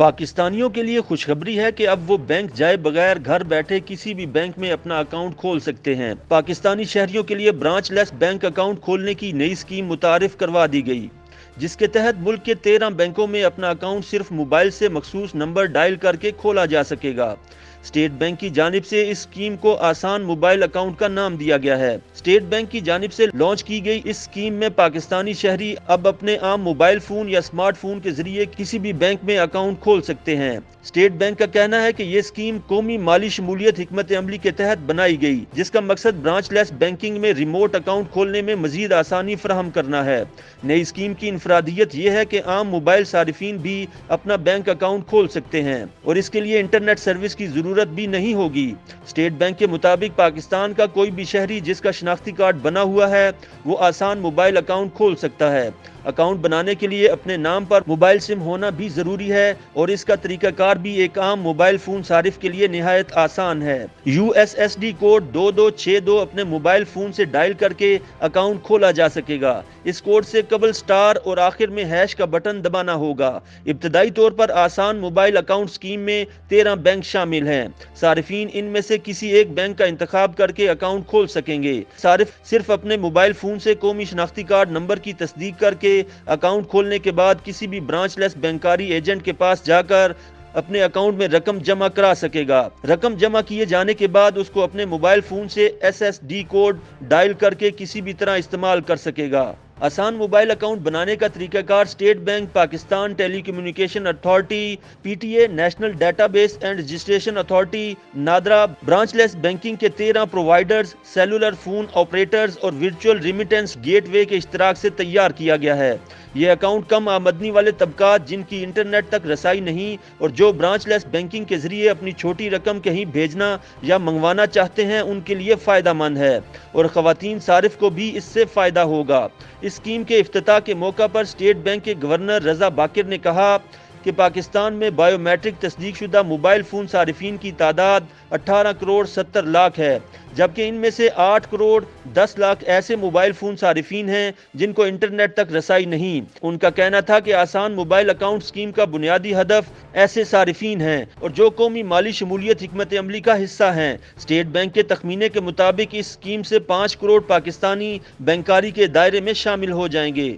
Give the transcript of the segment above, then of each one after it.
پاکستانیوں کے لیے خوشخبری ہے کہ اب وہ بینک جائے بغیر گھر بیٹھے کسی بھی بینک میں اپنا اکاؤنٹ کھول سکتے ہیں۔ پاکستانی شہریوں کے لیے برانچ لیس بینک اکاؤنٹ کھولنے کی نئی اسکیم متعارف کروا دی گئی، جس کے تحت ملک کے 13 بینکوں میں اپنا اکاؤنٹ صرف موبائل سے مخصوص نمبر ڈائل کر کے کھولا جا سکے گا۔ اسٹیٹ بینک کی جانب سے اس اسکیم کو آسان موبائل اکاؤنٹ کا نام دیا گیا ہے۔ اسٹیٹ بینک کی جانب سے لانچ کی گئی اس اسکیم میں پاکستانی شہری اب اپنے عام موبائل فون یا اسمارٹ فون کے ذریعے کسی بھی بینک میں اکاؤنٹ کھول سکتے ہیں۔ اسٹیٹ بینک کا کہنا ہے کہ یہ اسکیم قومی مالی شمولیت حکمت عملی کے تحت بنائی گئی، جس کا مقصد برانچ لیس بینکنگ میں ریموٹ اکاؤنٹ کھولنے میں مزید آسانی فراہم کرنا ہے۔ نئی اسکیم کی انفرادیت یہ ہے کہ عام موبائل صارفین بھی اپنا بینک اکاؤنٹ کھول سکتے ہیں اور اس کے لیے انٹرنیٹ سروس کی ضرورت بھی نہیں ہوگی۔ اسٹیٹ بینک کے مطابق پاکستان کا کوئی بھی شہری جس کا شناختی کارڈ بنا ہوا ہے وہ آسان موبائل اکاؤنٹ کھول سکتا ہے۔ اکاؤنٹ بنانے کے لیے اپنے نام پر موبائل سم ہونا بھی ضروری ہے اور اس کا طریقہ کار بھی ایک عام موبائل فون صارف کے لیے نہایت آسان ہے۔ USSD کوڈ 2262 اپنے موبائل فون سے ڈائل کر کے اکاؤنٹ کھولا جا سکے گا۔ اس کوڈ سے قبل سٹار اور آخر میں ہیش کا بٹن دبانا ہوگا۔ ابتدائی طور پر آسان موبائل اکاؤنٹ اسکیم میں 13 بینک شامل ہیں۔ صارفین ان میں سے کسی ایک بینک کا انتخاب کر کے اکاؤنٹ کھول سکیں گے۔ صارف صرف اپنے موبائل فون سے قومی شناختی کارڈ نمبر کی تصدیق کر کے اکاؤنٹ کھولنے کے بعد کسی بھی برانچ لیس بینکاری ایجنٹ کے پاس جا کر اپنے اکاؤنٹ میں رقم جمع کرا سکے گا۔ رقم جمع کیے جانے کے بعد اس کو اپنے موبائل فون سے SSD کوڈ ڈائل کر کے کسی بھی طرح استعمال کر سکے گا۔ آسان موبائل اکاؤنٹ بنانے کا طریقہ کار State Bank, Pakistan Telecommunication Authority PTA، National Database and Registration Authority NADRA, branchless banking کے 13 پرووائیڈرز، سیلولر فون آپریٹرز اور ورچوئل ریمیٹنس گیٹ وے کے اشتراک سے تیار کیا گیا ہے۔ یہ اکاؤنٹ کم آمدنی والے طبقات جن کی انٹرنیٹ تک رسائی نہیں اور جو برانچ لیس بینکنگ کے ذریعے اپنی چھوٹی رقم کہیں بھیجنا یا منگوانا چاہتے ہیں ان کے لیے فائدہ مند ہے اور خواتین صارف کو بھی اس سے فائدہ ہوگا۔ اس اسکیم کے افتتاح کے موقع پر اسٹیٹ بینک کے گورنر رضا باکر نے کہا کہ پاکستان میں بائیو میٹرک تصدیق شدہ موبائل فون صارفین کی تعداد 18 کروڑ 70 لاکھ ہے، جبکہ ان میں سے 8 کروڑ 10 لاکھ ایسے موبائل فون صارفین ہیں جن کو انٹرنیٹ تک رسائی نہیں۔ ان کا کہنا تھا کہ آسان موبائل اکاؤنٹ اسکیم کا بنیادی ہدف ایسے صارفین ہیں اور جو قومی مالی شمولیت حکمت عملی کا حصہ ہیں۔ اسٹیٹ بینک کے تخمینے کے مطابق اس اسکیم سے 5 کروڑ پاکستانی بینکاری کے دائرے میں شامل ہو جائیں گے۔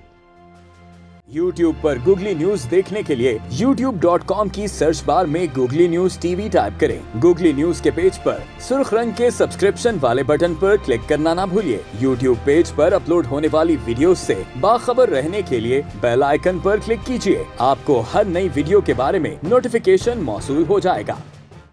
YouTube پر گوگلی نیوز دیکھنے کے لیے youtube.com کی سرچ بار میں گوگلی نیوز TV ٹائپ کریں۔ گوگلی نیوز کے پیج پر سرخ رنگ کے سبسکرپشن والے بٹن پر کلک کرنا نہ بھولیے۔ YouTube پیج پر اپلوڈ ہونے والی ویڈیوز سے باخبر رہنے کے لیے بیل آئیکن پر کلک کیجیے۔ آپ کو ہر نئی ویڈیو کے بارے میں نوٹیفیکیشن موصول ہو جائے گا۔